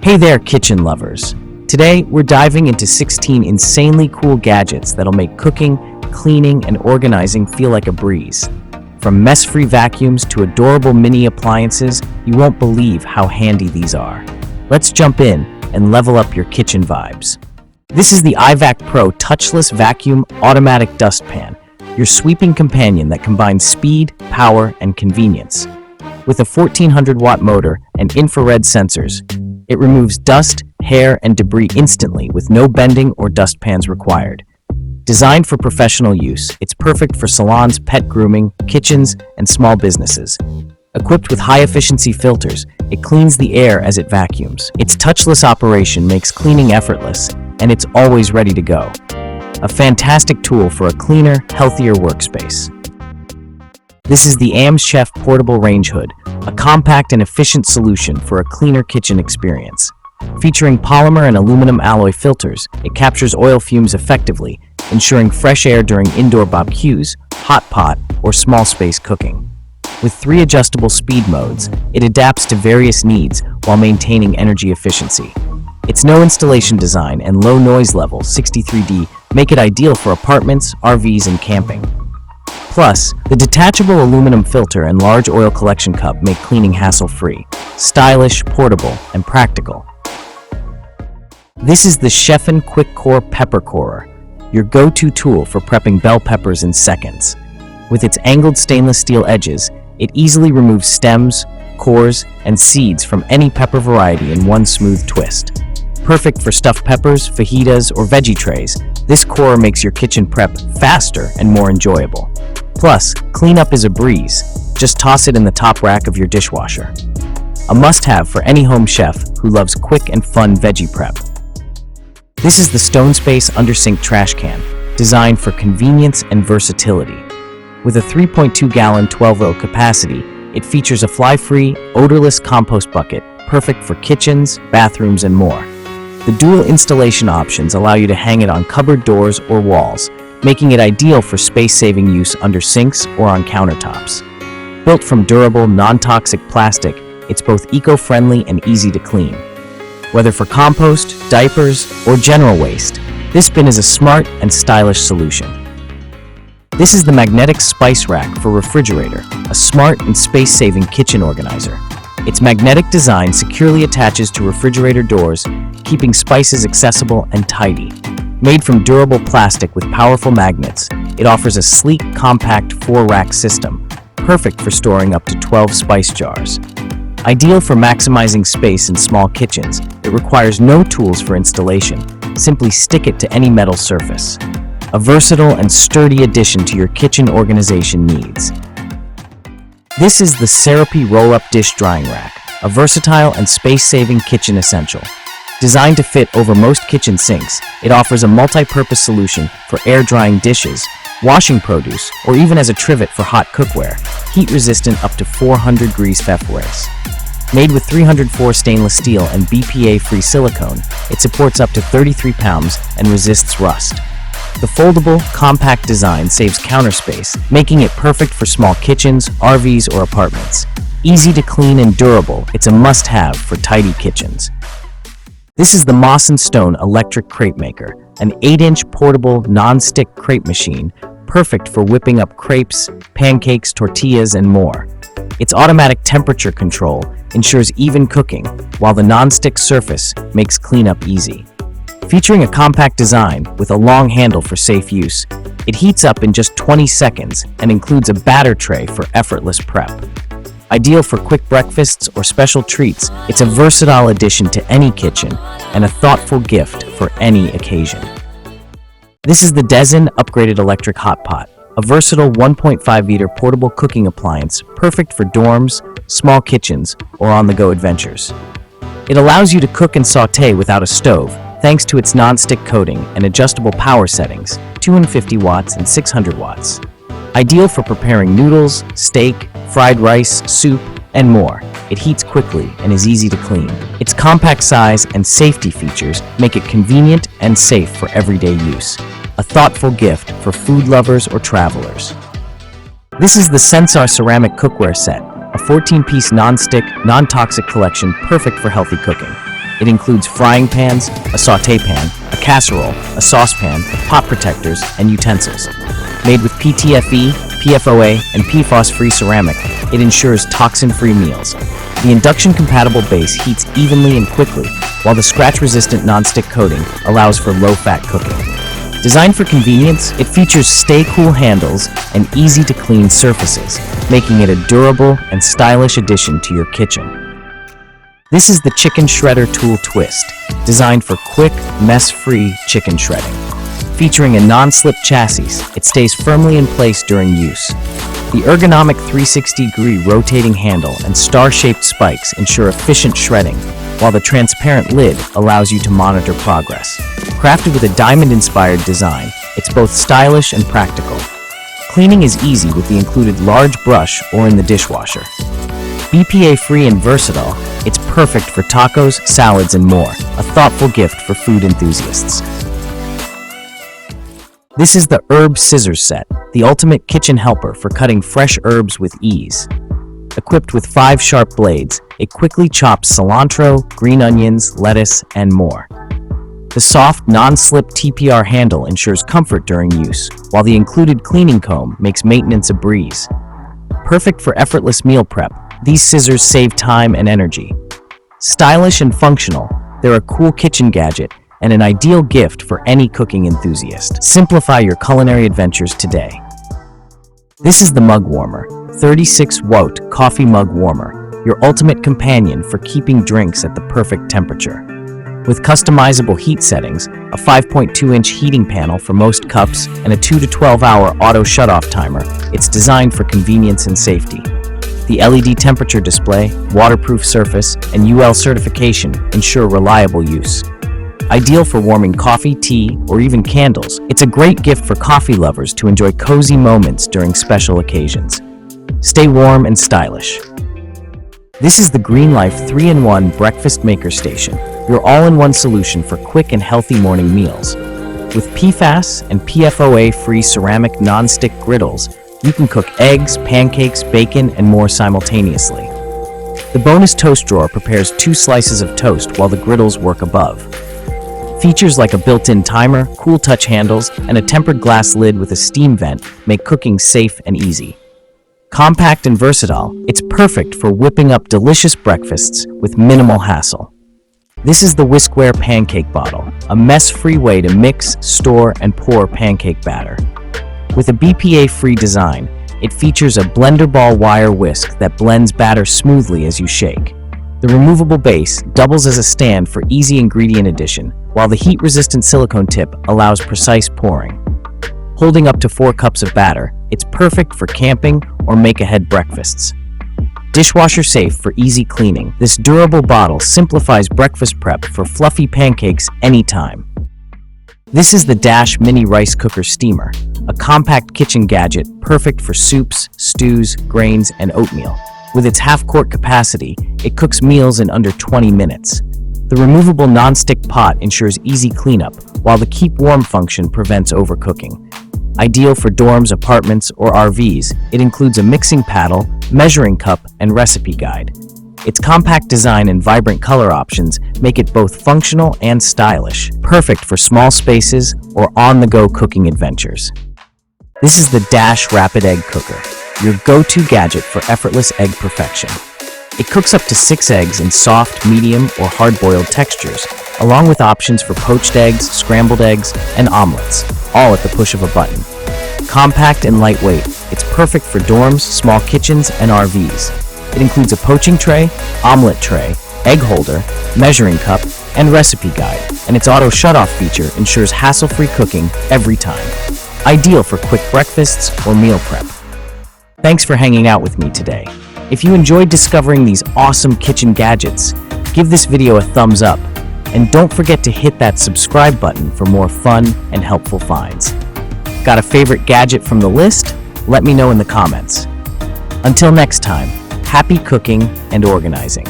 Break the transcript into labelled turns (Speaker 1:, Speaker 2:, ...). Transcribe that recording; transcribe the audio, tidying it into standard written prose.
Speaker 1: Hey there, kitchen lovers. Today, we're diving into 16 insanely cool gadgets that'll make cooking, cleaning, and organizing feel like a breeze. From mess-free vacuums to adorable mini appliances, you won't believe how handy these are. Let's jump in and level up your kitchen vibes. This is the Ivac Pro touchless vacuum automatic dustpan, your sweeping companion that combines speed, power, and convenience. With a 1400-watt motor and infrared sensors, it removes dust, hair, and debris instantly with no bending or dustpans required. Designed for professional use, it's perfect for salons, pet grooming, kitchens, and small businesses. Equipped with high-efficiency filters, it cleans the air as it vacuums. Its touchless operation makes cleaning effortless, and it's always ready to go. A fantastic tool for a cleaner, healthier workspace. This is the Chef Portable Range Hood, a compact and efficient solution for a cleaner kitchen experience. Featuring polymer and aluminum alloy filters, it captures oil fumes effectively, ensuring fresh air during indoor barbecues, hot pot, or small space cooking. With 3 adjustable speed modes, it adapts to various needs while maintaining energy efficiency. Its no installation design and low noise level 63D make it ideal for apartments, RVs, and camping. Plus, the detachable aluminum filter and large oil collection cup make cleaning hassle-free, stylish, portable, and practical. This is the Cheffen Quick Core Pepper Corer, your go-to tool for prepping bell peppers in seconds. With its angled stainless steel edges, it easily removes stems, cores, and seeds from any pepper variety in one smooth twist. Perfect for stuffed peppers, fajitas, or veggie trays, this corer makes your kitchen prep faster and more enjoyable. Plus, cleanup is a breeze. Just toss it in the top rack of your dishwasher. A must-have for any home chef who loves quick and fun veggie prep. This is the Stonk UnderSync trash can, designed for convenience and versatility. With a 3.2-gallon 12L capacity, it features a fly-free, odorless compost bucket, perfect for kitchens, bathrooms, and more. The dual installation options allow you to hang it on cupboard doors or walls, making it ideal for space-saving use under sinks or on countertops. Built from durable, non-toxic plastic, it's both eco-friendly and easy to clean. Whether for compost, diapers, or general waste, this bin is a smart and stylish solution. This is the magnetic spice rack for refrigerator, a smart and space-saving kitchen organizer. Its magnetic design securely attaches to refrigerator doors, keeping spices accessible and tidy. Made from durable plastic with powerful magnets, it offers a sleek, compact 4-rack system, perfect for storing up to 12 spice jars. Ideal for maximizing space in small kitchens, it requires no tools for installation. Simply stick it to any metal surface. A versatile and sturdy addition to your kitchen organization needs. This is the Crepe Rollup dish drying rack, a versatile and space-saving kitchen essential. Designed to fit over most kitchen sinks, it offers a multi-purpose solution for air-drying dishes, washing produce, or even as a trivet for hot cookware, heat-resistant up to 400 degrees Fahrenheit. Made with 304 stainless steel and BPA-free silicone, it supports up to 33 pounds and resists rust. The foldable, compact design saves counter space, making it perfect for small kitchens, RVs, or apartments. Easy to clean and durable, it's a must-have for tidy kitchens. This is the Moss & Stone electric crepe maker, an 8-inch portable non-stick crepe machine, perfect for whipping up crepes, pancakes, tortillas, and more. Its automatic temperature control ensures even cooking, while the non-stick surface makes cleanup easy. Featuring a compact design with a long handle for safe use, it heats up in just 20 seconds and includes a batter tray for effortless prep. Ideal for quick breakfasts or special treats, it's a versatile addition to any kitchen and a thoughtful gift for any occasion. This is the Cheffen upgraded electric hot pot, a versatile 1.5-liter portable cooking appliance perfect for dorms, small kitchens, or on-the-go adventures. It allows you to cook and sauté without a stove, thanks to its non-stick coating and adjustable power settings, 250 watts and 600 watts. Ideal for preparing noodles, steak, fried rice, soup, and more. It heats quickly and is easy to clean. Its compact size and safety features make it convenient and safe for everyday use. A thoughtful gift for food lovers or travelers. This is the Sensar ceramic cookware set, a 14-piece non-stick, non-toxic collection perfect for healthy cooking. It includes frying pans, a sauté pan, a casserole, a saucepan, pot protectors, and utensils. Made with PTFE, PFOA, and PFOS-free ceramic, it ensures toxin-free meals. The induction-compatible base heats evenly and quickly, while the scratch-resistant non-stick coating allows for low-fat cooking. Designed for convenience, it features stay-cool handles and easy-to-clean surfaces, making it a durable and stylish addition to your kitchen. This is the Chicken Shredder Tool Twist, designed for quick, mess-free chicken shredding. Featuring a non-slip chassis, it stays firmly in place during use. The ergonomic 360-degree rotating handle and star-shaped spikes ensure efficient shredding, while the transparent lid allows you to monitor progress. Crafted with a diamond-inspired design, it's both stylish and practical. Cleaning is easy with the included large brush or in the dishwasher. BPA-free and versatile, it's perfect for tacos, salads, and more, a thoughtful gift for food enthusiasts. This is the Herb Scissors Set, the ultimate kitchen helper for cutting fresh herbs with ease. Equipped with 5 sharp blades, it quickly chops cilantro, green onions, lettuce, and more. The soft, non-slip TPR handle ensures comfort during use, while the included cleaning comb makes maintenance a breeze. Perfect for effortless meal prep, these scissors save time and energy. Stylish and functional, they're a cool kitchen gadget and an ideal gift for any cooking enthusiast. Simplify your culinary adventures today. This is the Mug Warmer, 36-watt coffee mug warmer, your ultimate companion for keeping drinks at the perfect temperature. With customizable heat settings, a 5.2-inch heating panel for most cups, and a 2 to 12-hour auto shutoff timer, it's designed for convenience and safety. The LED temperature display, waterproof surface, and UL certification ensure reliable use. Ideal for warming coffee, tea, or even candles, it's a great gift for coffee lovers to enjoy cozy moments during special occasions. Stay warm and stylish. This is the Lifee 3-in-1 Breakfast Maker Station, your all-in-one solution for quick and healthy morning meals. With PFAS and PFOA-free ceramic non-stick griddles, you can cook eggs, pancakes, bacon, and more simultaneously. The bonus toast drawer prepares 2 slices of toast while the griddles work above. Features like a built-in timer, cool touch handles, and a tempered glass lid with a steam vent make cooking safe and easy. Compact and versatile, it's perfect for whipping up delicious breakfasts with minimal hassle. This is the Whiskware Pancake Bottle, a mess-free way to mix, store, and pour pancake batter. With a BPA-free design, it features a blender ball wire whisk that blends batter smoothly as you shake. The removable base doubles as a stand for easy ingredient addition, while the heat-resistant silicone tip allows precise pouring. Holding up to 4 cups of batter, it's perfect for camping or make-ahead breakfasts. Dishwasher safe for easy cleaning, this durable bottle simplifies breakfast prep for fluffy pancakes anytime. This is the Dash Mini Rice Cooker Steamer, a compact kitchen gadget perfect for soups, stews, grains, and oatmeal. With its half-quart capacity, it cooks meals in under 20 minutes. The removable non-stick pot ensures easy cleanup, while the keep warm function prevents overcooking. Ideal for dorms, apartments, or RVs, it includes a mixing paddle, measuring cup, and recipe guide. Its compact design and vibrant color options make it both functional and stylish, perfect for small spaces or on-the-go cooking adventures. This is the Dash Rapid Egg Cooker, your go-to gadget for effortless egg perfection. It cooks up to 6 eggs in soft, medium, or hard-boiled textures, along with options for poached eggs, scrambled eggs, and omelets, all at the push of a button. Compact and lightweight, it's perfect for dorms, small kitchens, and RVs. It includes a poaching tray, omelet tray, egg holder, measuring cup, and recipe guide, and its auto shutoff feature ensures hassle-free cooking every time. Ideal for quick breakfasts or meal prep. Thanks for hanging out with me today. If you enjoyed discovering these awesome kitchen gadgets, give this video a thumbs up, and don't forget to hit that subscribe button for more fun and helpful finds. Got a favorite gadget from the list? Let me know in the comments. Until next time, happy cooking and organizing.